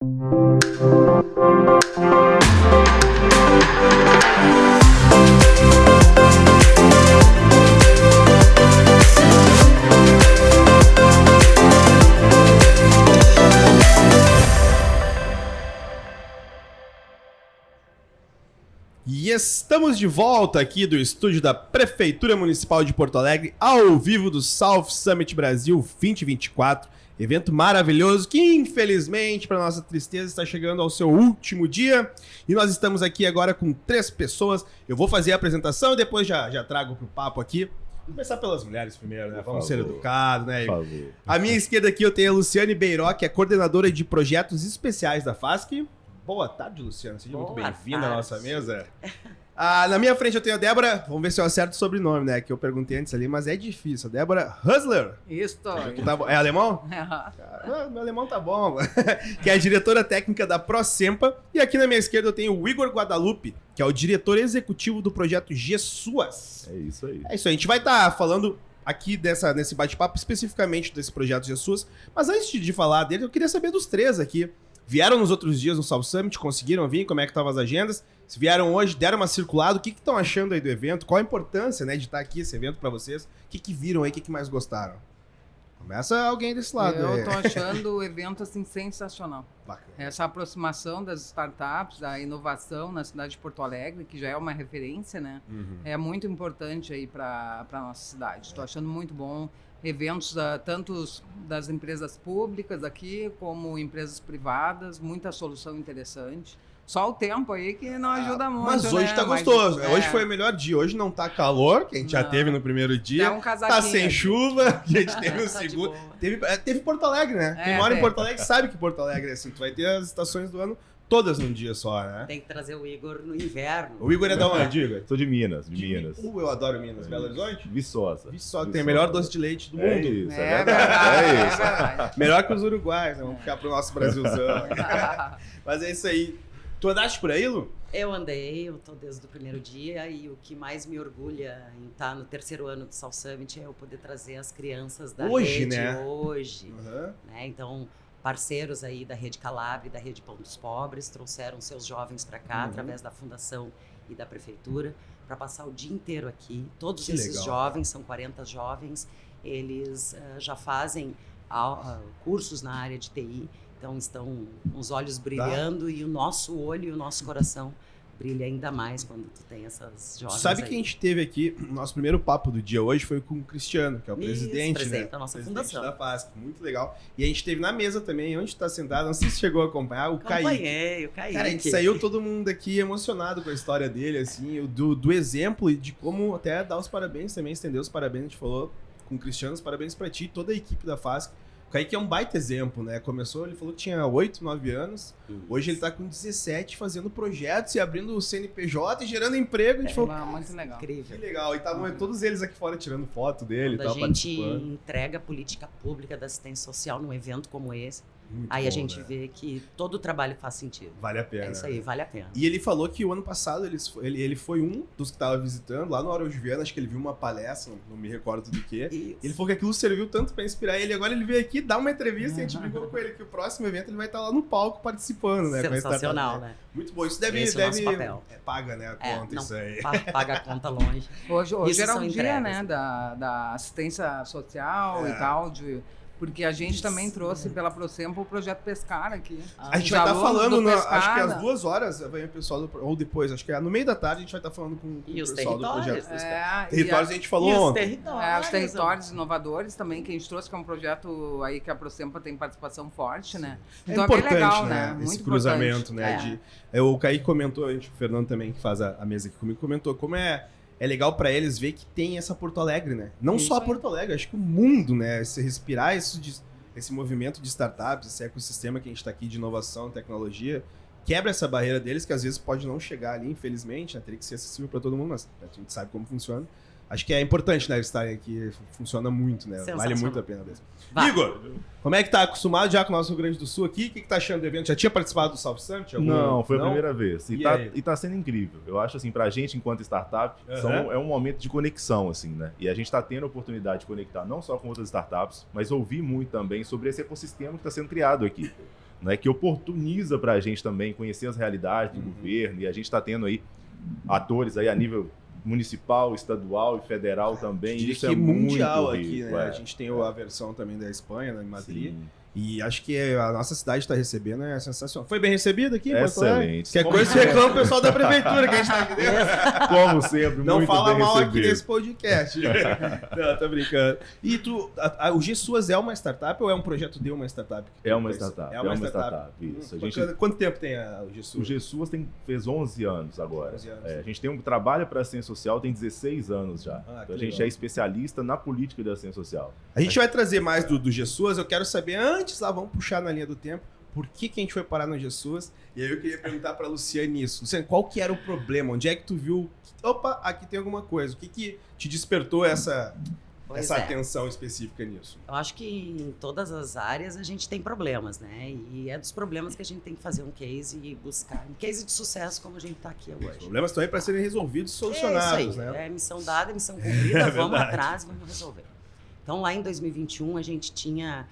E estamos de volta aqui do estúdio da Prefeitura Municipal de Porto Alegre, ao vivo do South Summit Brasil 2024. Evento maravilhoso que, infelizmente, para nossa tristeza, está chegando ao seu último dia. E nós estamos aqui agora com 3 pessoas. Eu vou fazer a apresentação e depois já trago para o papo aqui. Vamos começar pelas mulheres primeiro, né? Vamos ser educados, né? Por favor. À minha esquerda aqui eu tenho a Luciane Beiró, que é coordenadora de projetos especiais da FASC. Boa tarde, Luciana. Seja muito bem-vinda à nossa mesa. Na minha frente eu tenho a Débora, vamos ver se eu acerto o sobrenome, né? Que eu perguntei antes ali, mas é difícil. A Débora Husler. Isso. Tá bom. É alemão? Meu alemão tá bom. Que é a diretora técnica da ProSempa. E aqui na minha esquerda eu tenho o Igor Guadalupe, que é o diretor executivo do projeto GSUAS. É isso aí. É isso aí. A gente vai estar falando aqui nesse bate-papo especificamente desse projeto GSUAS. Mas antes de falar dele, eu queria saber dos 3 aqui. Vieram nos outros dias no South Summit, conseguiram vir? Como é que estavam as agendas? Se vieram hoje, deram uma circulada, o que estão achando aí do evento? Qual a importância, né, de estar aqui esse evento para vocês? O que viram aí? O que mais gostaram? Começa alguém desse lado. Eu tô achando o evento assim sensacional. Bacana. Essa aproximação das startups, da inovação na cidade de Porto Alegre, que já é uma referência, né? É muito importante aí para nossa cidade. Estou achando muito bom. Eventos tanto das empresas públicas aqui, como empresas privadas, muita solução interessante. Só o tempo aí que não ajuda muito, mas hoje, né? Tá gostoso. Hoje foi o melhor dia. Hoje não tá calor, que a gente já teve no primeiro dia. Tá sem chuva, que a gente teve no segundo. Teve Porto Alegre, né? Quem mora em Porto Alegre sabe que Porto Alegre é assim. Tu vai ter as estações do ano todas num dia só, né? Tem que trazer o Igor no inverno. O Igor é da onde, Igor? Sou de Minas, Eu adoro Minas. Belo Horizonte? Viçosa. Viçosa, tem o melhor doce de leite do mundo. É isso, é verdade. É isso. Melhor que os uruguaios, né? Vamos ficar pro nosso Brasilzão. Mas é isso aí. Tu andaste por aí, Lu? Eu andei, eu tô desde o primeiro dia e o que mais me orgulha em estar no 3º ano do South Summit é eu poder trazer as crianças da hoje, rede né? Hoje. Né? Então, parceiros aí da Rede Calabria e da Rede Pão dos Pobres trouxeram seus jovens para cá através da Fundação e da Prefeitura para passar o dia inteiro aqui. Todos que esses legal, jovens, são 40 jovens, eles já fazem cursos na área de TI. Então, estão com os olhos brilhando e o nosso olho e o nosso coração brilha ainda mais quando tu tem essas jovens. Sabe que a gente teve aqui, o nosso primeiro papo do dia hoje foi com o Cristiano, que é o presidente, né? Da nossa fundação. Da FASC, muito legal. E a gente teve na mesa também, onde está sentado, não sei se chegou a acompanhar, o Kaique. Acompanhei, o Kaique. Cara, a gente saiu todo mundo aqui emocionado com a história dele, assim, do exemplo e de como até dar os parabéns também, estender os parabéns, a gente falou com o Cristiano, os parabéns pra ti e toda a equipe da FASC. O Kaique é um baita exemplo, né? Começou, ele falou que tinha 8, 9 anos. Hoje ele tá com 17, fazendo projetos e abrindo o CNPJ e gerando emprego. A gente falou, muito legal. Incrível. Que legal. E estavam todos eles aqui fora tirando foto dele e tal, participando. A gente entrega a política pública da assistência social num evento como esse. Muito aí bom, a gente né? vê que todo o trabalho faz sentido. Vale a pena. É isso aí, vale a pena. E ele falou que o ano passado ele foi um dos que estava visitando lá no Araújo Viana, acho que ele viu uma palestra, não me recordo do que. Ele falou que aquilo serviu tanto para inspirar ele. Agora ele veio aqui dar uma entrevista e a gente brincou com ele que o próximo evento ele vai estar lá no palco participando, né? Sensacional, né? Muito bom. Isso deve paga, né, a conta, não, isso aí. Paga a conta longe. Hoje era um dia, né, da assistência social e tal, porque a gente também trouxe pela ProSempa o projeto Pescar aqui. A gente vai estar falando, acho que às 2 horas, vai o pessoal ou depois, acho que no meio da tarde a gente vai estar falando com o pessoal do projeto Pescar. Territórios a gente falou ontem. Os territórios inovadores também, que a gente trouxe, que é um projeto aí que a ProSempa tem participação forte, né? Então é importante, legal, né? Esse cruzamento, né? O Kaique comentou, o Fernando também, que faz a mesa aqui comigo, comentou como é legal pra eles ver que tem essa Porto Alegre, né? Não só a Porto Alegre, acho que o mundo, né? Se respirar esse movimento de startups, esse ecossistema que a gente tá aqui de inovação, tecnologia, quebra essa barreira deles, que às vezes pode não chegar ali, infelizmente, né? Teria que ser acessível pra todo mundo, mas a gente sabe como funciona. Acho que é importante, né, eles estarem aqui, funciona muito, né? Vale muito a pena mesmo. Igor, como é que tá acostumado já com o nosso Rio Grande do Sul aqui? O que tá achando do evento? Já tinha participado do South Summit? Não, foi a primeira vez. E tá sendo incrível. Eu acho, assim, pra gente, enquanto startup, é um momento de conexão, assim, né? E a gente tá tendo a oportunidade de conectar não só com outras startups, mas ouvir muito também sobre esse ecossistema que tá sendo criado aqui. né, que oportuniza para a gente também conhecer as realidades do governo, e a gente está tendo aí atores aí a nível municipal, estadual e federal também. Diria Isso que é mundial muito aqui, rico, né? A gente tem a versão também da Espanha, né, em Madrid. Sim. E acho que a nossa cidade está recebendo, é sensacional. Foi bem recebido aqui? em Porto Alegre? Excelente. Qualquer coisa você reclama o pessoal da prefeitura que a gente tá aqui dentro. Como sempre, Não muito fala bem mal aqui recebido. nesse podcast. Não, tô brincando. E o G-Suas é uma startup ou é um projeto de uma startup? É uma startup. É uma startup. Isso. Quanto tempo tem o O G-Suas? G-Suas fez 11 anos agora. 11 anos. A gente trabalha para a assistência social tem 16 anos já. Ah, Então a que gente legal. é especialista na política da assistência social. A gente vai trazer mais do G-Suas. Eu quero saber, antes lá, vamos puxar na linha do tempo, por que a gente foi parar no G-Suas. E aí eu queria perguntar pra Luciane isso. Luciane, qual que era o problema? Onde é que tu viu? Opa, aqui tem alguma coisa. O que te despertou essa Pois é. atenção específica nisso? Eu acho que em todas as áreas a gente tem problemas, né? E é dos problemas que a gente tem que fazer um case e buscar. Um case de sucesso como a gente está aqui Os hoje. problemas estão aí para serem resolvidos e É solucionados, isso aí. né? É missão dada, missão cumprida, vamos verdade. atrás, vamos resolver. Então, lá em 2021, a gente tinha...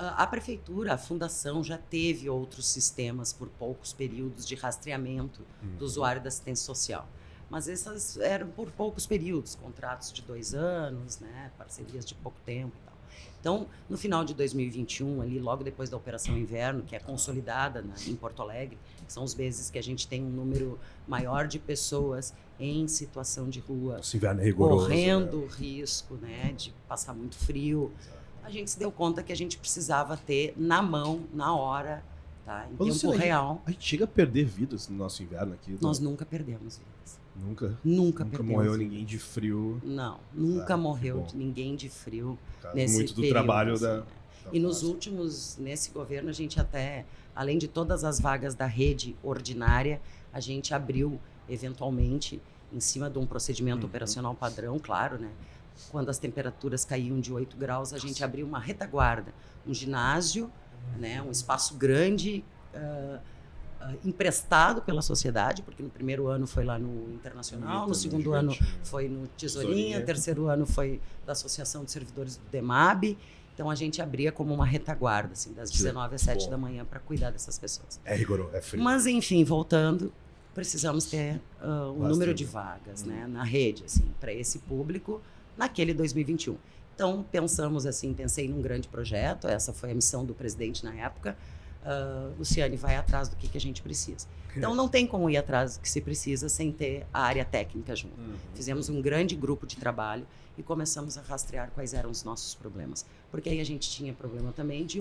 A prefeitura, a fundação, já teve outros sistemas por poucos períodos de rastreamento do usuário da assistência social. Mas essas eram por poucos períodos, contratos de 2 anos, né, parcerias de pouco tempo e tal. Então, no final de 2021, ali, logo depois da Operação Inverno, que é consolidada em Porto Alegre, que são os meses que a gente tem um número maior de pessoas em situação de rua, Esse inverno é rigoroso. correndo risco, né, de passar muito frio. A gente se deu conta que a gente precisava ter na mão, na hora, tá, em Ô, tempo Luciana, real. A gente chega a perder vidas no nosso inverno aqui. Nós nunca perdemos vidas. Nunca Nunca perdemos morreu vidas. ninguém de frio. Não, nunca Ah, morreu que bom. ninguém de frio Por causa nesse muito do período, trabalho assim, da... né? E nos últimos, nesse governo, a gente até, além de todas as vagas da rede ordinária, a gente abriu, eventualmente, em cima de um procedimento operacional padrão, claro, né? Quando as temperaturas caíam de 8 graus, a gente abriu uma retaguarda, um ginásio, né? Um espaço grande, emprestado pela sociedade, porque no primeiro ano foi lá no Internacional, no segundo ano foi no Tesourinha, terceiro ano foi da Associação de Servidores do DEMAB. Então a gente abria como uma retaguarda, assim, das 19 às 7 da manhã para cuidar dessas pessoas. É rigoroso, é frio. Mas enfim, voltando, precisamos ter um Bastante. número de vagas, né, na rede, assim, para esse público naquele 2021. Então pensamos assim, pensei num grande projeto, essa foi a missão do presidente na época. Luciane, vai atrás do que a gente precisa. Então não tem como ir atrás do que se precisa sem ter a área técnica junto. Fizemos um grande grupo de trabalho e começamos a rastrear quais eram os nossos problemas. Porque aí a gente tinha problema também de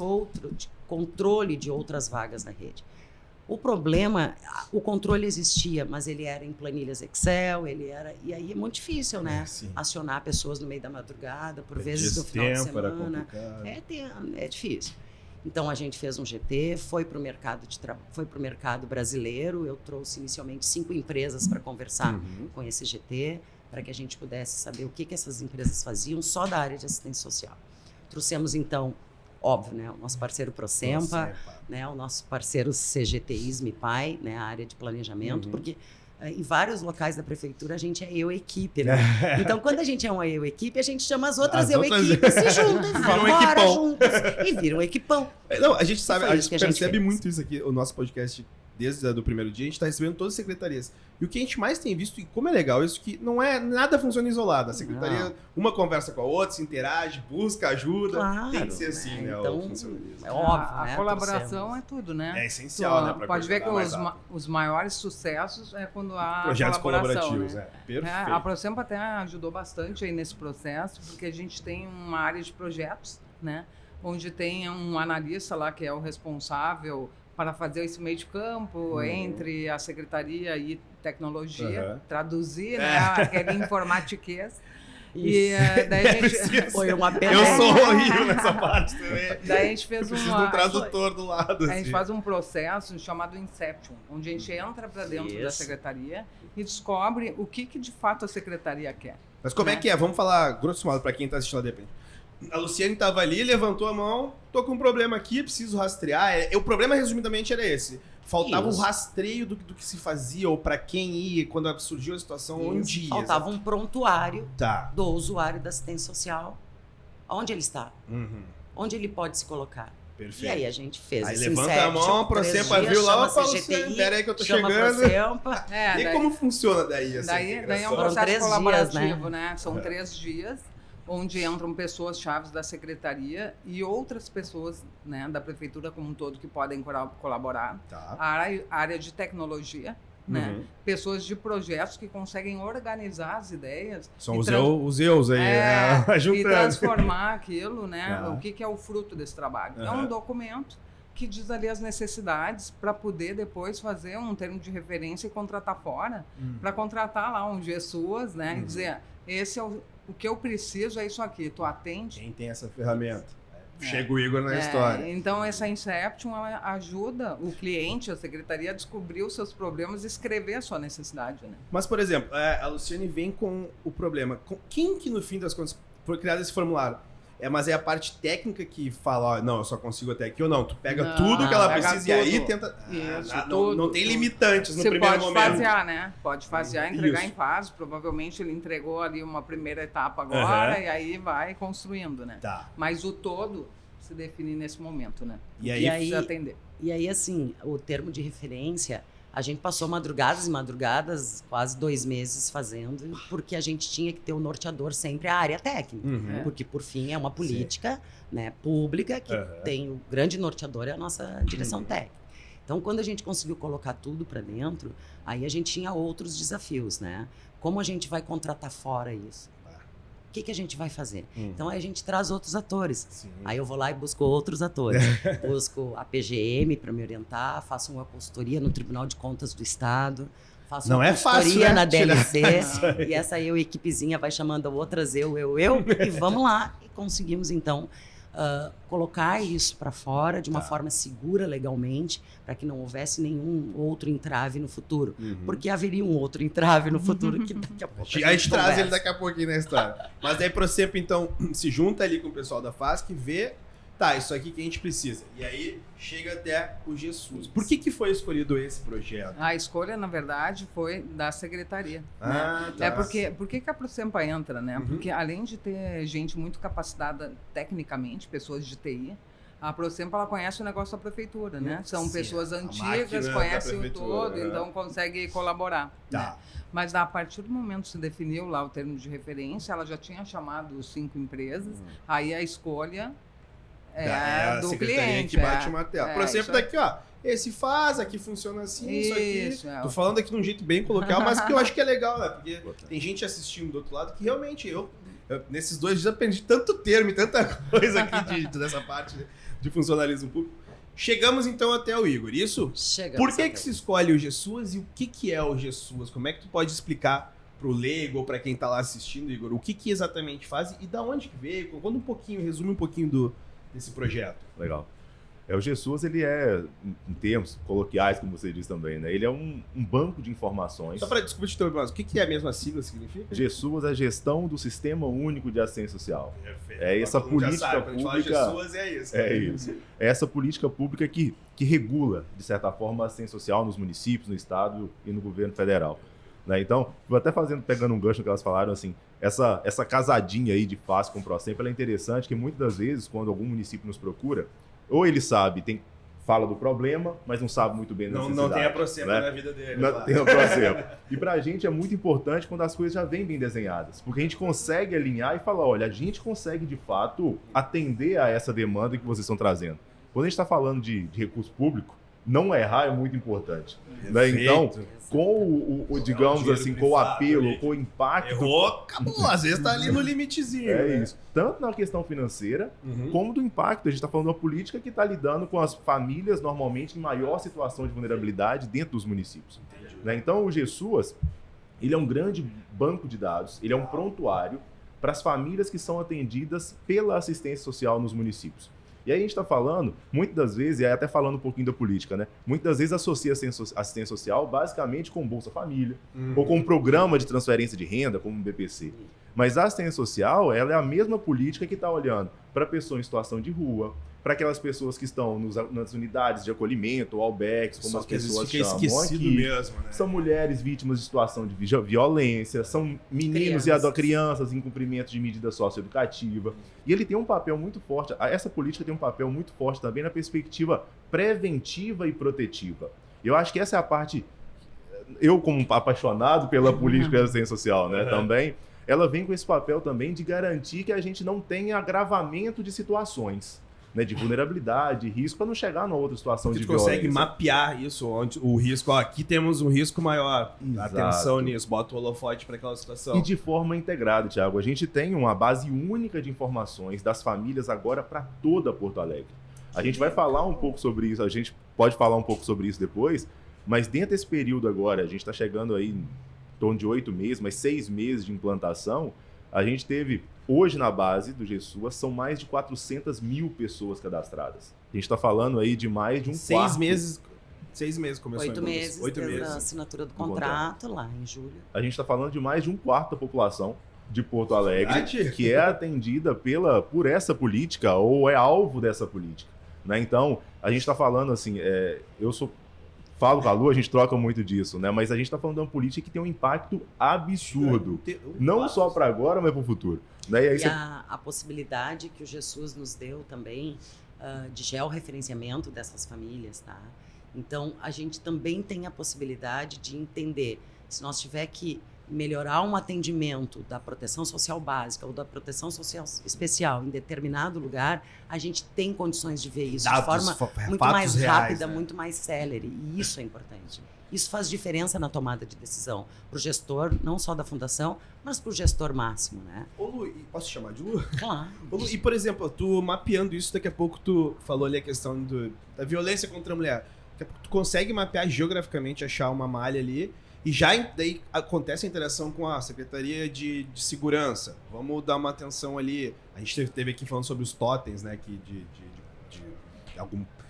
controle de outras vagas na rede. O problema, o controle existia, mas ele era em planilhas Excel, e aí é muito difícil, né? Sim. Acionar pessoas no meio da madrugada, por Perdia vezes no esse final de tempo, era semana. complicado. É difícil. Então a gente fez um GT, foi para o mercado brasileiro. Eu trouxe inicialmente 5 empresas para conversar com esse GT, para que a gente pudesse saber o que essas empresas faziam só da área de assistência social. Trouxemos então, óbvio, né, o nosso parceiro Procempa, né, o nosso parceiro CGTI, SMIPAI, né, a área de planejamento, porque em vários locais da prefeitura a gente é eu-equipe, né? Então, quando a gente é uma eu-equipe, a gente chama as outras eu-equipes, se juntam, vamos embora juntos, e viram um equipão. Não, a gente sabe, Foi a isso gente que a gente percebe fez. muito isso aqui, o nosso podcast, desde o primeiro dia, a gente está recebendo todas as secretarias. E o que a gente mais tem visto, e como é legal isso, que não é nada funciona isolado. A secretaria, uma conversa com a outra, se interage, busca ajuda. Claro, Tem que ser assim, né? Então, o funcionalismo. é óbvio, A né? colaboração Trouxemos. é tudo, né? É essencial, né? pra Pode ver que coordenar mais rápido. os maiores sucessos é quando há Projetos colaboração, colaborativos, né? Perfeito. A Procempa até ajudou bastante aí nesse processo, porque a gente tem uma área de projetos, né? Onde tem um analista lá que é o responsável para fazer esse meio de campo entre a secretaria e tecnologia, traduzir, né, aquele informatiquês. E daí a gente... Foi uma pena. Eu sou horrível nessa parte também. Daí a gente fez Preciso de um tradutor do lado. A gente assim. faz um processo chamado Inception, onde a gente entra para dentro da secretaria e descobre o que de fato a secretaria quer. Mas como é que é? Vamos falar grosso modo para quem está assistindo lá de repente. A Luciane estava ali, levantou a mão, tô com um problema aqui, preciso rastrear. O problema, resumidamente, era esse. Faltava Isso. um rastreio do que se fazia, ou para quem ia, quando surgiu a situação, onde ia. Faltava um prontuário Tá. do usuário da assistência social. Onde ele está? Onde ele pode se colocar? Perfeito. E aí a gente fez Aí esse levanta a Inception, mão, a 3 Procempa dias, viu lá, chama-se fala GTI, assim, pera aí que eu tô chama chegando. Procempa. E daí- como funciona daí essa Daí é um integração? Foram processo 3 dias, colaborativo, né? São 3 dias, onde entram pessoas-chave da secretaria e outras pessoas, né, da prefeitura como um todo que podem colaborar. Tá. A área de tecnologia, né? Uhum. Pessoas de projetos que conseguem organizar as ideias. São e os eus aí, né? e Juntando. transformar aquilo, né? Tá. O que é o fruto desse trabalho? É Aham. um documento que diz ali as necessidades para poder depois fazer um termo de referência e contratar fora, para contratar lá um GSUAS, né? E dizer, esse é o que eu preciso, é isso aqui, tu atende? Quem tem essa ferramenta? Chega o Igor na história. Então, essa Inception ela ajuda o cliente, a secretaria, a descobrir os seus problemas e escrever a sua necessidade, né? Mas, por exemplo, a Luciane vem com o problema. Quem que, no fim das contas, foi criado esse formulário? Mas é a parte técnica que fala, ó, não, eu só consigo até aqui ou não. Tu pega Não, tudo que ela pega precisa e aí tudo. tenta... Isso, não tudo, tem tudo. limitantes no Você primeiro pode momento. fasear, né? Pode fasear, entregar Isso. em fase. Provavelmente ele entregou ali uma primeira etapa agora Aham. e aí vai construindo, né? Tá. Mas o todo se define nesse momento, né? E aí, E aí- Precisa atender. E aí, assim, o termo de referência, a gente passou madrugadas e madrugadas, quase 2 meses fazendo, porque a gente tinha que ter o norteador sempre a área técnica. Uhum. Porque, por fim, é uma política, né, pública que Aham. tem o grande norteador, é a nossa direção técnica. Então, quando a gente conseguiu colocar tudo para dentro, aí a gente tinha outros desafios, né? Como a gente vai contratar fora isso? O que a gente vai fazer? Então, aí a gente traz outros atores. Sim. Aí eu vou lá e busco outros atores. Busco a PGM para me orientar, faço uma consultoria no Tribunal de Contas do Estado, faço Não uma é consultoria fácil, né? na Tirar DLC, e essa equipezinha vai chamando outras e vamos lá. E conseguimos, então, colocar isso para fora de uma forma segura legalmente, para que não houvesse nenhum outro entrave no futuro. Porque haveria um outro entrave no futuro que daqui a pouco A gente traz ele conversa. daqui a pouquinho na história. Mas daí Procempa, então, se junta ali com o pessoal da FASC e vê, tá, isso aqui que a gente precisa. E aí chega até o GSUAS. Por que foi escolhido esse projeto? A escolha, na verdade, foi da secretaria. Ah, tá. É porque por que a Procempa entra, né? Porque além de ter gente muito capacitada tecnicamente, pessoas de TI, a Procempa ela conhece o negócio da prefeitura, né? São Sim, pessoas a antigas, máquina da conhecem o prefeitura, todo, é. então consegue colaborar. Tá. Né? Mas a partir do momento que se definiu lá o termo de referência, ela já tinha chamado 5 empresas, aí a escolha é a do secretaria cliente. que bate o martelo. Procempa isso daqui, ó. Esse faz, aqui funciona assim, isso Isso, aqui. é. Tô falando aqui de um jeito bem coloquial, mas que eu acho que é legal, né? Porque tem gente assistindo do outro lado que realmente eu nesses 2 dias aprendi tanto termo e tanta coisa aqui dessa parte de funcionalismo público. Chegamos então até o Igor, isso? Chegamos Por que até se escolhe o GSUAS e o que é o GSUAS? Como é que tu pode explicar pro leigo ou para quem tá lá assistindo, Igor, o que exatamente faz e da onde que veio? Conta um pouquinho, resume um pouquinho desse projeto. Legal. O GSUAS, ele é, em termos coloquiais, como você disse também, né? Ele é um banco de informações. Só para desculpa te interromper, mas o que é a mesma sigla significa? GSUAS é a Gestão do Sistema Único de Assistência Social. Perfeito. É essa Todo mundo já política sabe, quando a gente fala pública- GSUAS é isso. É isso. É essa política pública que regula, de certa forma, a assistência social nos municípios, no estado e no governo federal. Né? Então, vou até pegando um gancho no que elas falaram, assim, essa casadinha aí de FASC com o Procempa, ela é interessante, que muitas das vezes, quando algum município nos procura, ou ele sabe, fala do problema, mas não sabe muito bem da necessidade. Não tem a Procempa né? na vida dele. Não claro. tem a Procempa. E pra gente é muito importante quando as coisas já vêm bem desenhadas, porque a gente consegue alinhar e falar, olha, a gente consegue de fato atender a essa demanda que vocês estão trazendo. Quando a gente está falando de recurso público, não errar é muito importante. Né? Então, com digamos dinheiro assim, com o privado apelo, ali. com o impacto, Errou, acabou. Às vezes tá ali no limitezinho. é né? isso. Tanto na questão financeira, Uhum. como do impacto. A gente está falando de uma política que está lidando com as famílias normalmente em maior situação de vulnerabilidade dentro dos municípios. Né? Então, o GSUAS, ele é um grande banco de dados, ele é um prontuário para as famílias que são atendidas pela assistência social nos municípios. E aí a gente está falando, muitas das vezes, e aí até falando um pouquinho da política, né? Muitas das vezes associa assistência social basicamente com Bolsa Família, ou com um programa de transferência de renda, como o BPC. Mas a assistência social, ela é a mesma política que está olhando para a pessoa em situação de rua, para aquelas pessoas que estão nas unidades de acolhimento, ou albergues, como Só as que às vezes pessoas fica chamam esquecido aqui. mesmo, né? São mulheres vítimas de situação de violência, são meninos Crianças. e crianças em cumprimento de medida socioeducativa. E ele tem um papel muito forte, essa política tem um papel muito forte também na perspectiva preventiva e protetiva. Eu acho que essa é a parte, eu como apaixonado pela política de assistência social, né, também, ela vem com esse papel também de garantir que a gente não tenha agravamento de situações, né, de vulnerabilidade, de risco, para não chegar numa outra situação Você de consegue violência. mapear isso, onde o risco, ó, aqui temos um risco maior. Exato. Atenção nisso, bota o holofote para aquela situação. E de forma integrada, Thiago. A gente tem uma base única de informações das famílias agora para toda Porto Alegre. A gente vai falar um pouco sobre isso, a gente pode falar um pouco sobre isso depois, mas dentro desse período agora, a gente está chegando aí em torno de 8 meses, mas 6 meses de implantação, a gente teve, hoje na base do GESUAS, são mais de 400 mil pessoas cadastradas. A gente está falando aí de mais de um quarto. 6 meses começou 8 a implantação. meses 8 desde a meses. assinatura do contrato, lá em julho. A gente está falando de mais de um quarto da população de Porto Alegre, Verdade? que é atendida por essa política ou é alvo dessa política, né? Então, a gente está falando assim, falo com a Lu, a gente troca muito disso, né? Mas a gente está falando de uma política que tem um impacto absurdo, não só para agora, mas para o futuro, né? E aí E a possibilidade que o Jesus nos deu também de georreferenciamento dessas famílias, tá? Então, a gente também tem a possibilidade de entender, se nós tiver que melhorar um atendimento da proteção social básica ou da proteção social especial em determinado lugar, a gente tem condições de ver isso de forma muito mais rápida, né? muito mais célere. E isso é importante. Isso faz diferença na tomada de decisão para o gestor, não só da fundação, mas para o gestor máximo, né? Ô Lu, posso te chamar de Lu? Claro. Ô, Lu, e, por exemplo, tu mapeando isso, daqui a pouco tu falou ali a questão da violência contra a mulher. Daqui a pouco tu consegue mapear geograficamente, achar uma malha ali, e já daí acontece a interação com a Secretaria de Segurança. Vamos dar uma atenção ali. A gente teve aqui falando sobre os totens, né? Que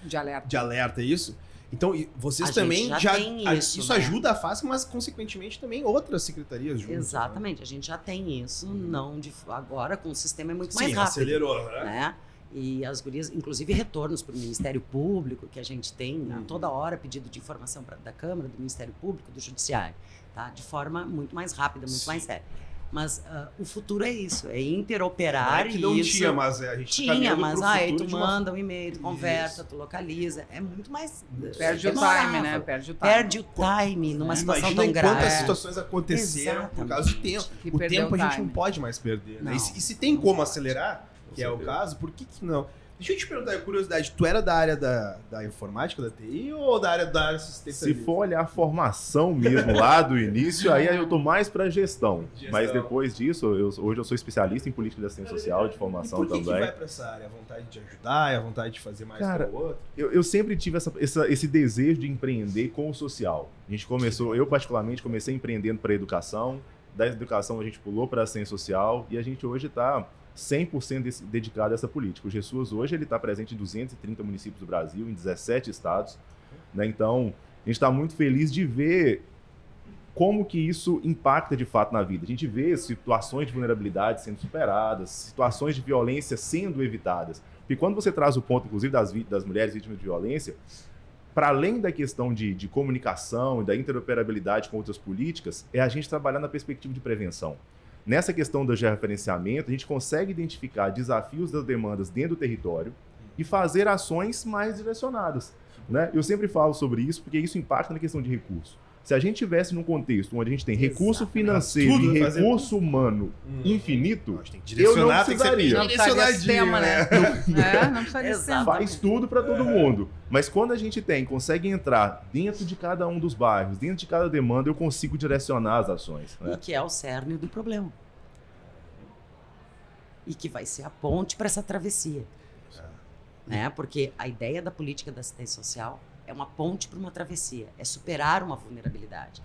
de alerta, isso. Então, vocês A também gente já tem isso, isso né? ajuda a FASC, mas consequentemente também outras secretarias juntas. Exatamente, a gente já tem isso, não de agora com o sistema é muito Sim, mais rápido. acelerou, Né? E as gurias, inclusive retornos para o Ministério Público, que a gente tem a toda hora pedido de informação da Câmara, do Ministério Público, do Judiciário, tá? De forma muito mais rápida, muito mais séria. Mas o futuro é isso, é interoperar Não é que não isso. tinha, mas a gente tá Tinha, caminhando mas pro aí futuro tu de uma- manda um e-mail, tu conversa, Isso. tu localiza, é muito mais Perde o demorável. time, né? Perde o time. Perde o time numa situação Imagina tão em quantas grave. situações aconteceram por causa de tempo. Que O perdeu tempo a o gente time. não pode mais perder, né? Não. E se tem como acelerar, que é o certeza. caso, por que não? Deixa eu te perguntar, curiosidade, tu era da área da informática, da TI, ou da área assistência? Se for olhar a formação mesmo lá do início, aí eu tô mais para gestão. Mas depois disso, hoje eu sou especialista em política de assistência social, de E formação por que também. vai pra essa área? A vontade de ajudar, a vontade de fazer mais Cara, que o outro? Eu sempre tive esse desejo de empreender com o social. A gente começou, eu particularmente comecei empreendendo para educação, da educação a gente pulou para a assistência social e a gente hoje está 100% dedicado a essa política. O GESUAS hoje ele está presente em 230 municípios do Brasil, em 17 estados, né? Então, a gente está muito feliz de ver como que isso impacta de fato na vida. A gente vê situações de vulnerabilidade sendo superadas, situações de violência sendo evitadas. E quando você traz o ponto, inclusive, das mulheres vítimas de violência, para além da questão de comunicação e da interoperabilidade com outras políticas, é a gente trabalhar na perspectiva de prevenção. Nessa questão do georreferenciamento, a gente consegue identificar desafios das demandas dentro do território e fazer ações mais direcionadas, né? Eu sempre falo sobre isso porque isso impacta na questão de recurso. Se a gente tivesse num contexto onde a gente tem recurso financeiro Tudo, e fazer recurso humano infinito, Acho que tem que eu não direcionar, tem que ser bem precisaria. Não precisaria de sistema, né? Não precisa de Exato. sistema. Faz tudo para todo mundo. Mas quando a gente consegue entrar dentro de cada um dos bairros, dentro de cada demanda, eu consigo direcionar as ações, né? E que é o cerne do problema. E que vai ser a ponte para essa travessia. Né? Porque a ideia da política da assistência social é uma ponte para uma travessia, é superar uma vulnerabilidade.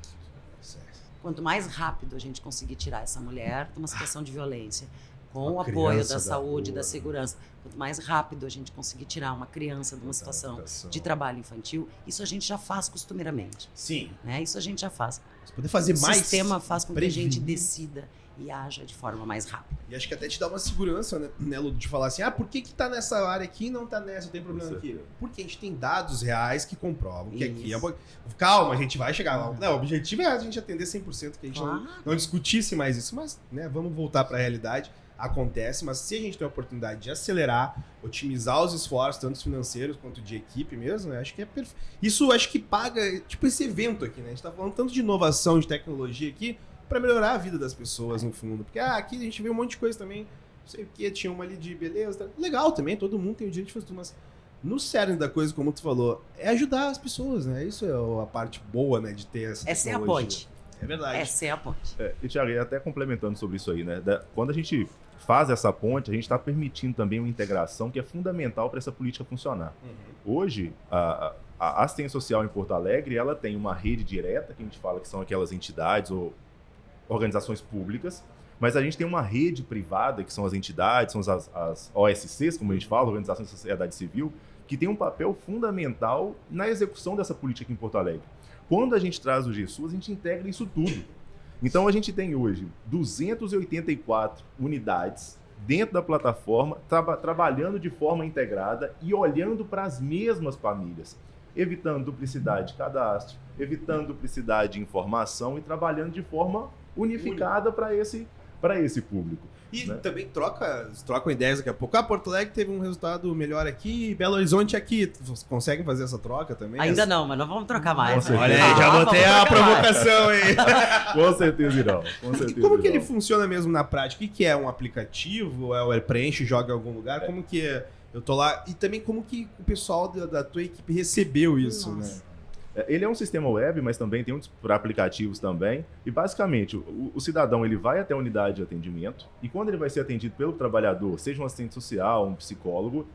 Quanto mais rápido a gente conseguir tirar essa mulher de uma situação de violência, com o Uma apoio criança da da saúde, rua, da né? segurança, quanto mais rápido a gente conseguir tirar uma criança de uma situação de trabalho infantil, isso a gente já faz costumeiramente. Sim. Né? Isso a gente já faz. Você poder fazer O mais. sistema faz com que a gente prevenir. decida e haja de forma mais rápida. E acho que até te dá uma segurança, né, Ludo, de falar assim, por que tá nessa área aqui e não tá nessa, tem problema aqui? Porque a gente tem dados reais que comprovam que aqui é... Calma, a gente vai chegar lá. Não, o objetivo é a gente atender 100%, que a gente não discutisse mais isso, mas né, vamos voltar para a realidade. Acontece, mas se a gente tem a oportunidade de acelerar, otimizar os esforços, tanto financeiros quanto de equipe mesmo, né, acho que é perfeito. Isso acho que paga, tipo esse evento aqui, né? A gente tá falando tanto de inovação, de tecnologia aqui, para melhorar a vida das pessoas, no fundo. Porque aqui a gente vê um monte de coisa também, não sei o que, tinha uma ali de beleza, tá? Legal também, todo mundo tem o direito de fazer tudo, mas no cerne da coisa, como tu falou, é ajudar as pessoas, né? Isso é a parte boa, né, de ter essa Essa é a tecnologia. ponte. É verdade. Essa é a ponte. E, Thiago, e até complementando sobre isso aí, né? Quando a gente faz essa ponte, a gente está permitindo também uma integração que é fundamental para essa política funcionar. Hoje, a assistência social em Porto Alegre, ela tem uma rede direta, que a gente fala que são aquelas entidades ou organizações públicas, mas a gente tem uma rede privada, que são as entidades, são as OSCs, como a gente fala, Organizações da Sociedade Civil, que tem um papel fundamental na execução dessa política aqui em Porto Alegre. Quando a gente traz o GESUS, a gente integra isso tudo. Então a gente tem hoje 284 unidades dentro da plataforma, trabalhando de forma integrada e olhando para as mesmas famílias, evitando duplicidade de cadastro, evitando duplicidade de informação e trabalhando de forma unificada para esse público. E né? também trocam ideias daqui a pouco. Porto Alegre teve um resultado melhor aqui, Belo Horizonte aqui. Vocês conseguem fazer essa troca também? Ainda não, mas não vamos trocar mais. Olha aí, já botei a provocação aí. Com certeza irão. E como que ele funciona mesmo na prática? O que é um aplicativo? Ele preenche e joga em algum lugar? Como que é? Eu tô lá. E também como que o pessoal da tua equipe recebeu isso, né? Ele é um sistema web, mas também tem para aplicativos também. E basicamente, o cidadão ele vai até a unidade de atendimento e quando ele vai ser atendido pelo trabalhador, seja um assistente social, um psicólogo,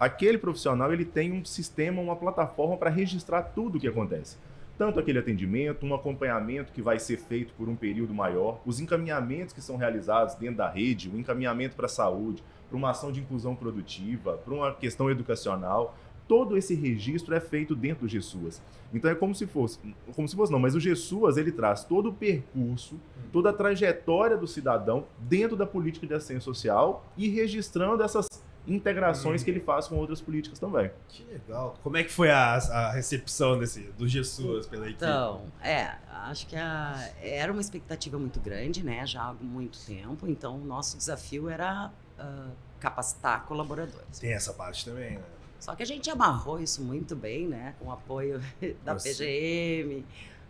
aquele profissional ele tem um sistema, uma plataforma para registrar tudo o que acontece. Tanto aquele atendimento, um acompanhamento que vai ser feito por um período maior, os encaminhamentos que são realizados dentro da rede, o encaminhamento para a saúde, para uma ação de inclusão produtiva, para uma questão educacional. Todo esse registro é feito dentro do GESUS. Então é como se fosse não, mas o GESUS ele traz todo o percurso, toda a trajetória do cidadão dentro da política de assistência social e registrando essas integrações que ele faz com outras políticas também. Que legal. Como é que foi a recepção do GESUS pela equipe? Então, acho que era uma expectativa muito grande, né, já há muito tempo, então o nosso desafio era capacitar colaboradores. Tem essa parte também, né? Só que a gente amarrou isso muito bem, né, com o apoio da PGM,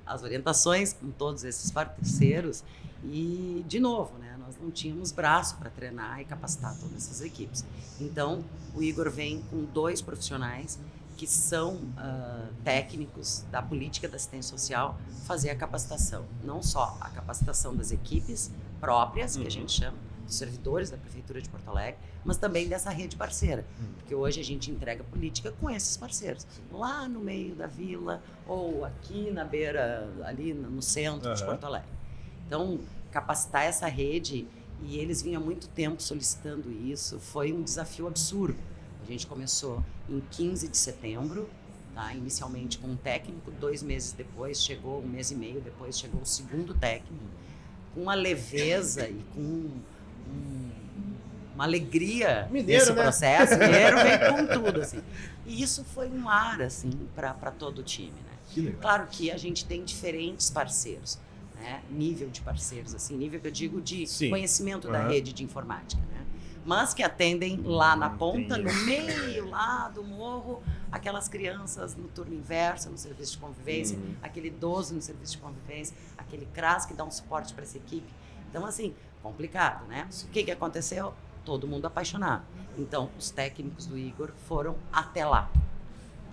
as orientações com todos esses parceiros e, de novo, né, nós não tínhamos braço para treinar e capacitar todas essas equipes. Então, o Igor vem com 2 profissionais que são técnicos da política da assistência social fazer a capacitação. Não só a capacitação das equipes próprias, que a gente chama, dos servidores da Prefeitura de Porto Alegre, mas também dessa rede parceira, porque hoje a gente entrega política com esses parceiros, lá no meio da vila ou aqui na beira, ali no centro de Porto Alegre. Então, capacitar essa rede, e eles vinham há muito tempo solicitando isso, foi um desafio absurdo. A gente começou em 15 de setembro, tá? Inicialmente com um técnico, 2 meses depois chegou, 1 mês e meio depois chegou o segundo técnico, com uma leveza e com uma alegria nesse processo. Mineiro vem com tudo, assim. E isso foi um ar, assim, para todo o time, né? Que legal. Claro que a gente tem diferentes parceiros, né? Nível de parceiros, assim, nível que eu digo de conhecimento da rede de informática, né? Mas que atendem lá na ponta, no meio lá do morro, aquelas crianças no turno inverso, no serviço de convivência, aquele idoso no serviço de convivência, aquele CRAS que dá um suporte para essa equipe. Então, assim, complicado, né? O que aconteceu? Todo mundo apaixonado. Então, os técnicos do Igor foram até lá.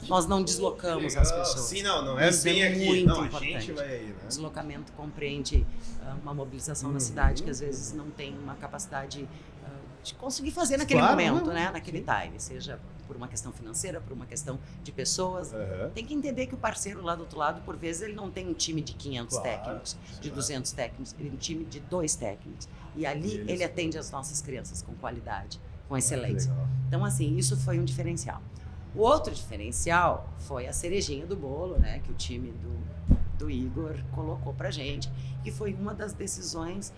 Nós não deslocamos as pessoas. Sim, não é isso bem aqui. Muito não, importante. a gente vai aí, né? O deslocamento compreende uma mobilização na cidade que às vezes não tem uma capacidade de conseguir fazer naquele momento, né? Naquele time, seja por uma questão financeira, por uma questão de pessoas. Tem que entender que o parceiro lá do outro lado, por vezes, ele não tem um time de 500 técnicos, de 200 técnicos, ele tem um time de 2 técnicos. E ali ele atende as nossas crianças com qualidade, com excelência. Então, assim, isso foi um diferencial. O outro diferencial foi a cerejinha do bolo, né? Que o time do Igor colocou pra gente, que foi uma das decisões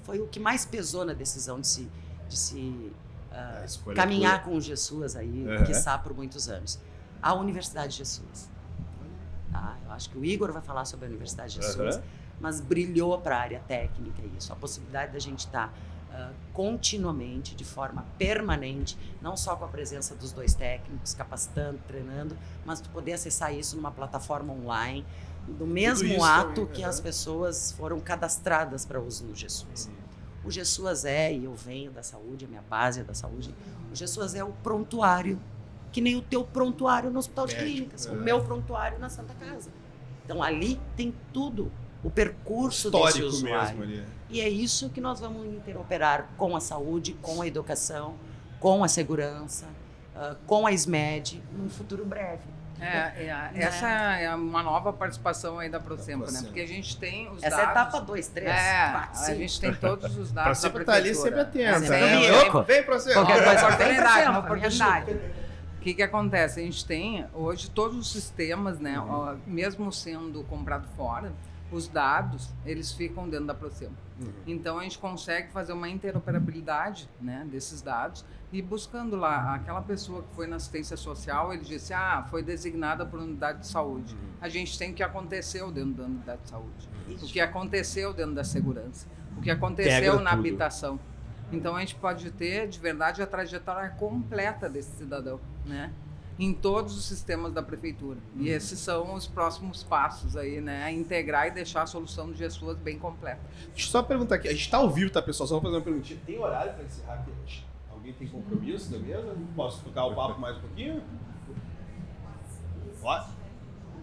foi o que mais pesou na decisão de se escolha caminhar tua. com o Jesus aí, Uhum. quiçá por muitos anos. A Universidade de Jesus. Tá? Eu acho que o Igor vai falar sobre a Universidade de Jesus, mas brilhou para a área técnica isso. A possibilidade da gente estar continuamente, de forma permanente, não só com a presença dos 2 técnicos, capacitando, treinando, mas tu poder acessar isso numa plataforma online, do mesmo isso ato também, que as pessoas foram cadastradas para uso no Jesus. O Jesus e eu venho da saúde, a minha base é da saúde, o Jesus é o prontuário, que nem o teu prontuário no Hospital de Clínicas, o meu prontuário na Santa Casa. Então ali tem tudo, o percurso desse Histórico usuário. mesmo ali. E é isso que nós vamos interoperar com a saúde, com a educação, com a segurança, com a SMED, num futuro breve. Essa é uma nova participação aí da Procempa, né? Porque a gente tem os Essa dados... é a etapa 2, 3, 4, 5. A gente tem todos os A dados da Procempa tá ali prefeitura. sempre atenta, Sempre né? louco. Vem pra você. Qualquer coisa, oportunidade, uma vem pra oportunidade. O que acontece? A gente tem hoje todos os sistemas, né? Mesmo sendo comprado fora, os dados, eles ficam dentro da Procempa. Então, a gente consegue fazer uma interoperabilidade, né, desses dados e buscando lá aquela pessoa que foi na assistência social, ele disse, foi designada por unidade de saúde. A gente tem o que aconteceu dentro da unidade de saúde, o que aconteceu dentro da segurança, o que aconteceu na habitação. Então, a gente pode ter, de verdade, a trajetória completa desse cidadão, né? Em todos os sistemas da prefeitura. E esses são os próximos passos aí, né? Integrar e deixar a solução do Jesus bem completa. Deixa eu só perguntar aqui. A gente tá ao vivo, tá, pessoal? Só vou fazer uma perguntinha. Tem horário pra encerrar aqui? Alguém tem compromisso da mesa? Posso tocar o papo mais um pouquinho? Pode?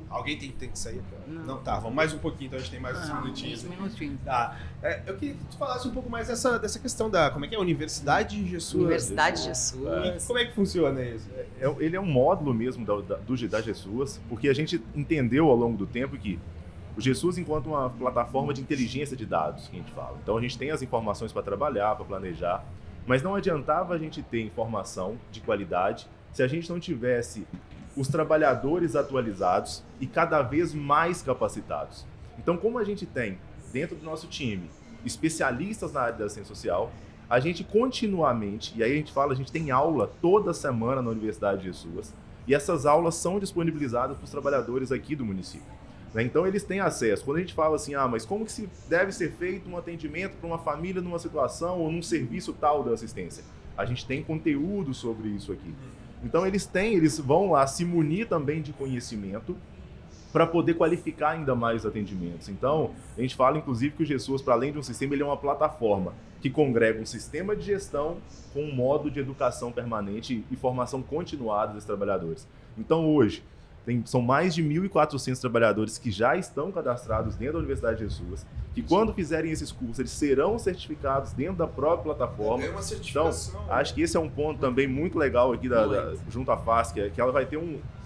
Alguém tem que sair? Não, tá. Vamos mais um pouquinho, então a gente tem mais uns minutinhos. Uns minutinhos. Tá. Eu queria que tu falasse um pouco mais dessa questão da... Como é que é? Universidade de Jesus. Universidade de Jesus. E como é que funciona isso? Ele é um módulo mesmo da Jesus, porque a gente entendeu ao longo do tempo que o Jesus enquanto uma plataforma de inteligência de dados, que a gente fala. Então a gente tem as informações para trabalhar, para planejar, mas não adiantava a gente ter informação de qualidade se a gente não tivesse os trabalhadores atualizados e cada vez mais capacitados. Então, como a gente tem dentro do nosso time especialistas na área da assistência social, a gente continuamente, e aí a gente tem aula toda semana na Universidade de Jesus, e essas aulas são disponibilizadas para os trabalhadores aqui do município. Então eles têm acesso. Quando a gente fala assim, mas como que deve ser feito um atendimento para uma família numa situação ou num serviço tal da assistência? A gente tem conteúdo sobre isso aqui. Então eles vão lá se munir também de conhecimento para poder qualificar ainda mais os atendimentos. Então, a gente fala inclusive que o Jesus, para além de um sistema, ele é uma plataforma que congrega um sistema de gestão com um modo de educação permanente e formação continuada dos trabalhadores. Então hoje, são mais de 1.400 trabalhadores que já estão cadastrados dentro da Universidade de Jesus, que quando fizerem esses cursos, eles serão certificados dentro da própria plataforma. É uma certificação. Então, acho que esse é um ponto também muito legal aqui junto à FASC, que ela vai ter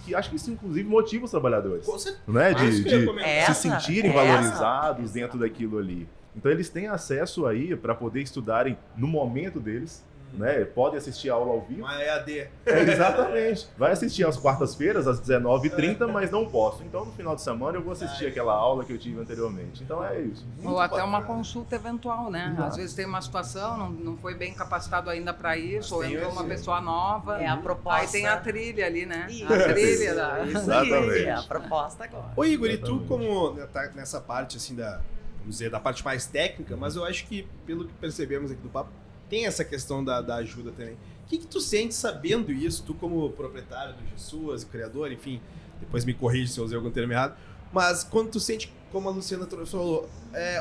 que acho que isso inclusive motiva os trabalhadores, Com certeza. né? De se sentirem valorizados dentro daquilo ali. Então eles têm acesso aí para poder estudarem no momento deles, né? Podem assistir a aula ao vivo. Uma EAD. Exatamente. Vai assistir às quartas-feiras, às 19h30, mas não posso. Então, no final de semana, eu vou assistir aquela aula que eu tive anteriormente. Então, é isso. Ou até uma consulta eventual, né? Às vezes tem uma situação, não foi bem capacitado ainda para isso, ou entrou uma pessoa nova. É a proposta. Aí tem a trilha ali, né? Isso. A trilha da... Exatamente. É a proposta agora. Ô Igor, e tu como tá nessa parte assim vamos dizer, da parte mais técnica, mas eu acho que, pelo que percebemos aqui do papo, tem essa questão da ajuda também. O que tu sente sabendo isso, tu como proprietário do Jesus, criador, enfim, depois me corrige se eu usei algum termo errado, mas quando tu sente, como a Luciana falou,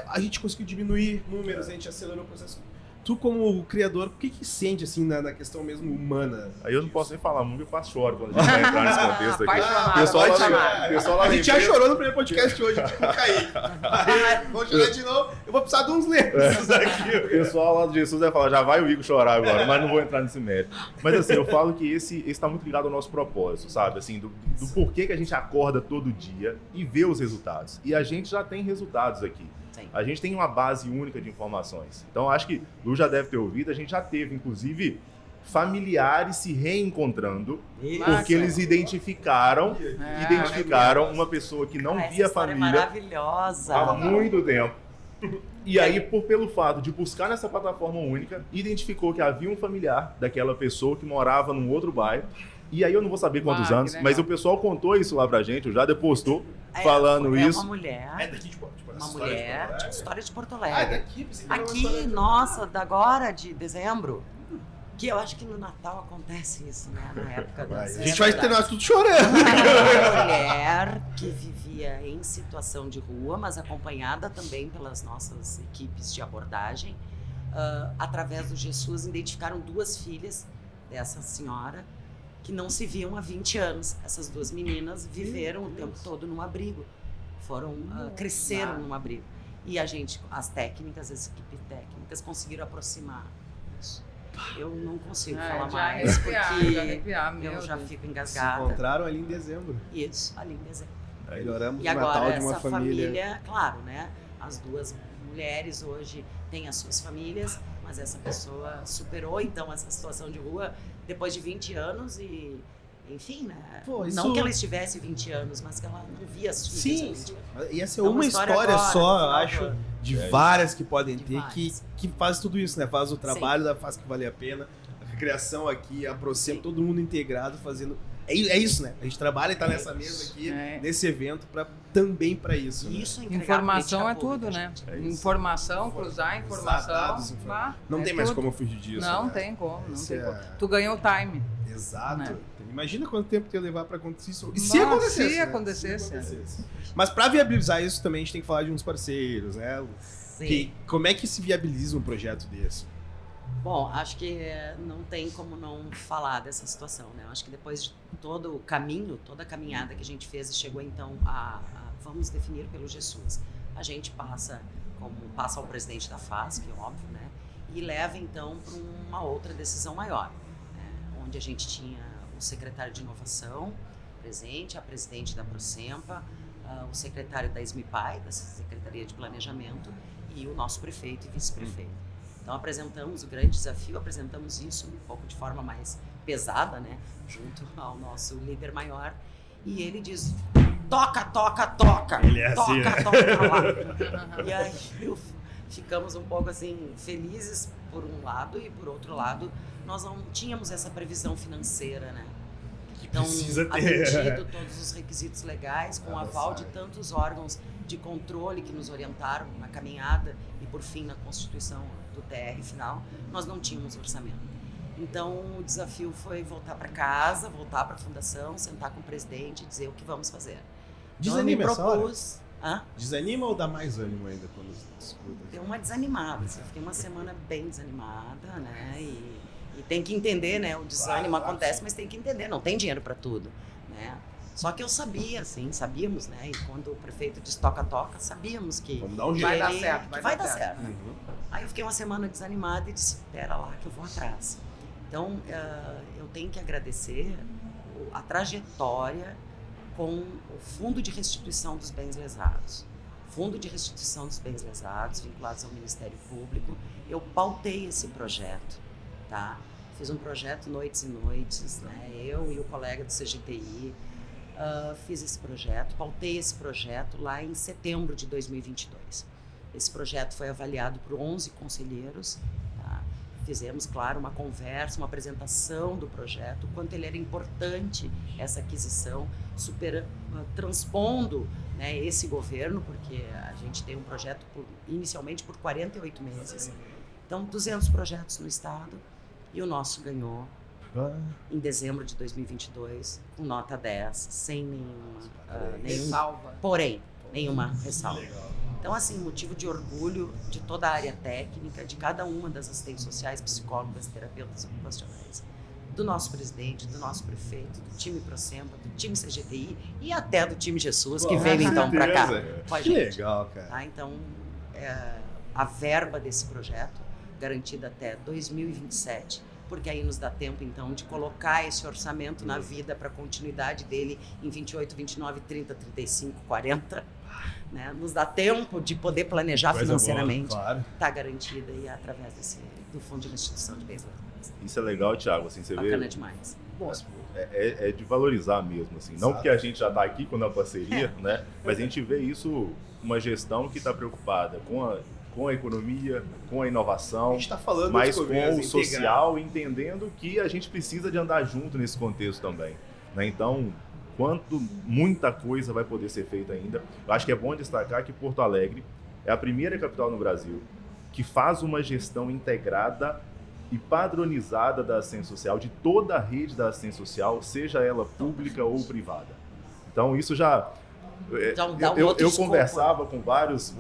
a gente conseguiu diminuir números, a gente acelerou o processo. Tu como criador, o que sente assim na questão mesmo humana? Aí eu não posso nem falar muito, eu quase choro quando a gente vai entrar nesse contexto aqui. Apaixonado. Pessoal lá A gente já chorou no primeiro podcast hoje, tipo, cair. Aí, vou chorar de novo, eu vou precisar de uns lenços aqui. O pessoal lá do Jesus vai falar, já vai o Igor chorar agora, mas não vou entrar nesse mérito. Mas assim, eu falo que esse tá muito ligado ao nosso propósito, sabe? Assim, do porquê que a gente acorda todo dia e vê os resultados. E a gente já tem resultados aqui. Sim. A gente tem uma base única de informações. Então, acho que Lu já deve ter ouvido, a gente já teve, inclusive, familiares se reencontrando, porque eles identificaram uma pessoa que não Essa via a história é família maravilhosa. há muito tempo. E aí, pelo fato de buscar nessa plataforma única, identificou que havia um familiar daquela pessoa que morava num outro bairro. E aí eu não vou saber quantos Que anos, legal. mas o pessoal contou isso lá pra gente, o Jade postou falando é isso. uma mulher, daqui, tipo, uma mulher de história de Porto Ah, é Alegre. daqui? Pensei que era uma Aqui, história de- nossa, da agora de dezembro, que eu acho que no Natal acontece isso, né? Na época das A gente vai ter nós tudo chorando. uma mulher que vivia em situação de rua, mas acompanhada também pelas nossas equipes de abordagem. Através do Jesus, identificaram 2 filhas dessa senhora que não se viam há 20 anos. Essas 2 meninas viveram o tempo todo num abrigo, cresceram num abrigo. E as técnicas, as equipes técnicas conseguiram aproximar isso. Eu não consigo falar de mais, arrepiar, de porque arrepiar, meu eu já Deus. fico Se engasgada. encontraram ali em dezembro. Isso, ali em dezembro. Melhoramos E o agora Natal de uma essa família. claro, né? As 2 mulheres hoje têm as suas famílias, mas essa pessoa superou então essa situação de rua depois de 20 anos e, enfim, né? Pô, isso- Não que ela estivesse 20 anos, mas que ela não via as filhas há Sim, 20 anos. ia ser Então, uma história agora, só, no eu final acho, do ano. de várias que podem De ter, várias. que faz tudo isso, né? Faz o trabalho, faz que vale a pena. A recreação aqui, aproxima todo mundo integrado, fazendo... É isso, né? A gente trabalha e tá nessa mesa aqui, É. nesse evento, também pra isso. E né? isso é entregar Informação política é tudo, pública, né? gente. É isso. Informação, cruzar informação. Dados, vá, Não é tem mais tudo. como fugir disso. Não né? tem como, não Esse tem é- como. Tu ganhou o time. Exato. Né? Imagina quanto tempo que ia levar pra acontecer isso. E Nossa, se acontecesse, se né? acontecesse. Se acontecesse. Mas pra viabilizar isso também a gente tem que falar de uns parceiros, né? Sim. Como é que se viabiliza um projeto desse? Bom, acho que não tem como não falar dessa situação, né? Acho que depois de todo o caminho, toda a caminhada que a gente fez e chegou então vamos definir pelo Jesus. A gente passa ao presidente da FASC, óbvio, né? E leva então para uma outra decisão maior, né? Onde a gente tinha o secretário de inovação presente, a presidente da Procempa, o secretário da SMIPAI, da Secretaria de Planejamento, e o nosso prefeito e vice-prefeito. Então apresentamos o grande desafio, apresentamos isso um pouco de forma mais pesada, né, junto ao nosso líder maior, e ele diz: toca, toca, toca, Ele é assim, toca, né? toca lá. E aí ficamos um pouco assim felizes por um lado e por outro lado nós não tínhamos essa previsão financeira, né? Então, precisa ter. atendido todos os requisitos legais, com o aval de tantos órgãos de controle que nos orientaram na caminhada e, por fim, na constituição do TR final, nós não tínhamos orçamento. Então, o desafio foi voltar para casa, voltar para a fundação, sentar com o presidente e dizer o que vamos fazer. Então, eu me Desanima essa hora? propus... Hã? Desanima ou dá mais ânimo ainda quando escuta? Deu uma desanimada, assim, fiquei uma semana bem desanimada, né? E tem que entender, né? O desânimo acontece, mas tem que entender, não tem dinheiro para tudo, né? Só que eu sabia, assim, sabíamos, né? E quando o prefeito disse toca-toca, sabíamos que Vamos dar um Vai jeito. dar certo, que vai dar certo. Uhum. Aí eu fiquei uma semana desanimada e disse, pera lá que eu vou atrás. Então, eu tenho que agradecer a trajetória com o Fundo de Restituição dos Bens Lesados. Fundo de Restituição dos Bens Lesados, vinculados ao Ministério Público. Eu pautei esse projeto, tá? Fiz um projeto noites e noites, né? Eu e o colega do CGTI, fiz esse projeto, pautei esse projeto lá em setembro de 2022. Esse projeto foi avaliado por 11 conselheiros, tá? Fizemos, claro, uma conversa, uma apresentação do projeto, o quanto ele era importante, essa aquisição, transpondo, né, esse governo, porque a gente tem um projeto inicialmente por 48 meses. Então, 200 projetos no estado e o nosso ganhou em dezembro de 2022, com nota 10, sem Ressalva. porém, nenhuma ressalva. Então, assim, motivo de orgulho de toda a área técnica, de cada uma das assistentes sociais, psicólogas, terapeutas ocupacionais, do nosso presidente, do nosso prefeito, do time Procempa, do time CGTI e até do time Jesus, que veio então para cá com a Que gente. legal, cara. Tá? Então, a verba desse projeto, garantida até 2027, porque aí nos dá tempo, então, de colocar esse orçamento na vida para a continuidade dele em 28, 29, 30, 35, 40. Né? Nos dá tempo de poder planejar Coisa financeiramente. boa, claro. Está garantida aí através do Fundo de Restituição de Bens Lesados. Isso é legal, Thiago, assim, você Bacana vê demais. Nossa, é de valorizar mesmo, assim. Não porque a gente já está aqui com a parceria, né? Mas a gente vê isso, uma gestão que está preocupada com a economia, com a inovação, A gente tá falando mas de com governo, o integrar. social, entendendo que a gente precisa de andar junto nesse contexto também, né? Então, muita coisa vai poder ser feita ainda. Eu acho que é bom destacar que Porto Alegre é a primeira capital no Brasil que faz uma gestão integrada e padronizada da assistência social, de toda a rede da assistência social, seja ela pública ou privada. Então, isso já dá um outro eu escopo, conversava com várias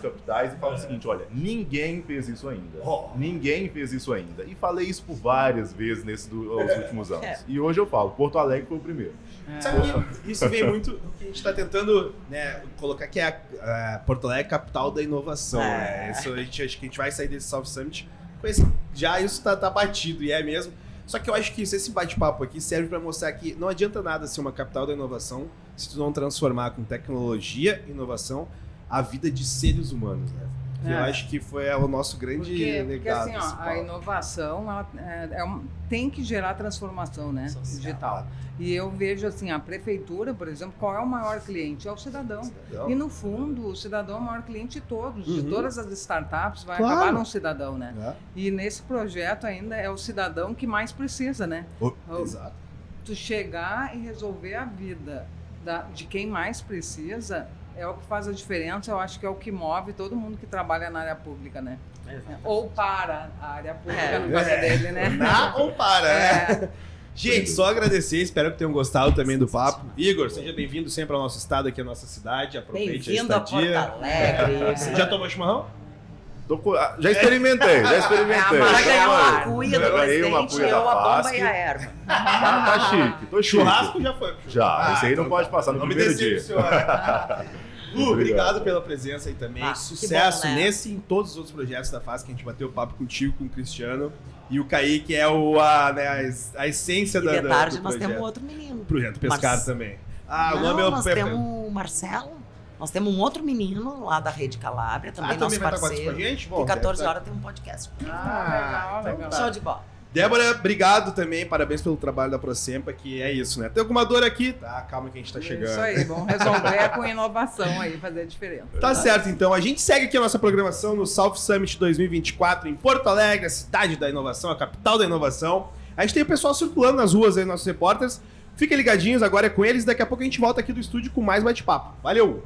capitais e falava o seguinte, olha, ninguém fez isso ainda. Ninguém fez isso ainda. E falei isso por várias vezes nesses últimos anos. E hoje eu falo, Porto Alegre foi o primeiro. Sabe que isso vem muito do que a gente está tentando, né, colocar que é a Porto Alegre capital da inovação. Né? Isso, acho que a gente vai sair desse South Summit com já isso tá batido, e é mesmo. Só que eu acho que esse bate-papo aqui serve para mostrar que não adianta nada ser uma capital da inovação se tu não transformar com tecnologia e inovação a vida de seres humanos, né? Que eu acho que foi o nosso grande legado. Porque assim, a inovação ela tem que gerar transformação, né? Digital. E eu vejo assim, a prefeitura, por exemplo, qual é o maior cliente? É o cidadão. E no fundo, o cidadão é o maior cliente de todos. De todas as startups, vai acabar num cidadão, né? E nesse projeto ainda é o cidadão que mais precisa, né? Exato. Tu chegar e resolver a vida de quem mais precisa é o que faz a diferença, eu acho que é o que move todo mundo que trabalha na área pública, né? Ou para a área pública, no caso dele, né? Ou para, né? Gente, só agradecer, espero que tenham gostado também do papo. Igor, seja bem-vindo sempre ao nosso estado, aqui à nossa cidade, aproveite a Bem-vindo a Porto estadia. Alegre. Você já tomou chimarrão? Já experimentei. Já ganhou a cuia do ganhei uma presidente, cuia eu da a bomba FASC. e a erva. Tá chique, tô chique. Churrasco já foi. Já, esse aí não então pode passar no Não me primeiro dia. decepciona. Obrigado pela presença aí também. Ah, Sucesso que bom, né? nesse e em todos os outros projetos da FASC, que a gente bateu papo contigo, com o Cristiano. E o Kaique, que é a essência E da de tarde do nós projeto. temos outro menino. Projeto Pescado também. O Não, nome é o nós Pepe. temos o Marcelo, nós temos um outro menino lá da Rede Calabria, também também nosso vai estar com a parceiro. gente? Bom, E 14 deve horas tem um podcast. Legal. tá. Show de bola. Débora, obrigado também, parabéns pelo trabalho da Procempa, que é isso, né? Tem alguma dor aqui? Tá, calma que a gente tá chegando. Isso aí, vamos resolver com inovação aí, fazer a diferença. Tá certo, então. A gente segue aqui a nossa programação no South Summit 2024 em Porto Alegre, a cidade da inovação, a capital da inovação. A gente tem o pessoal circulando nas ruas aí, nossos repórteres. Fiquem ligadinhos, agora é com eles. Daqui a pouco a gente volta aqui do estúdio com mais bate-papo. Valeu!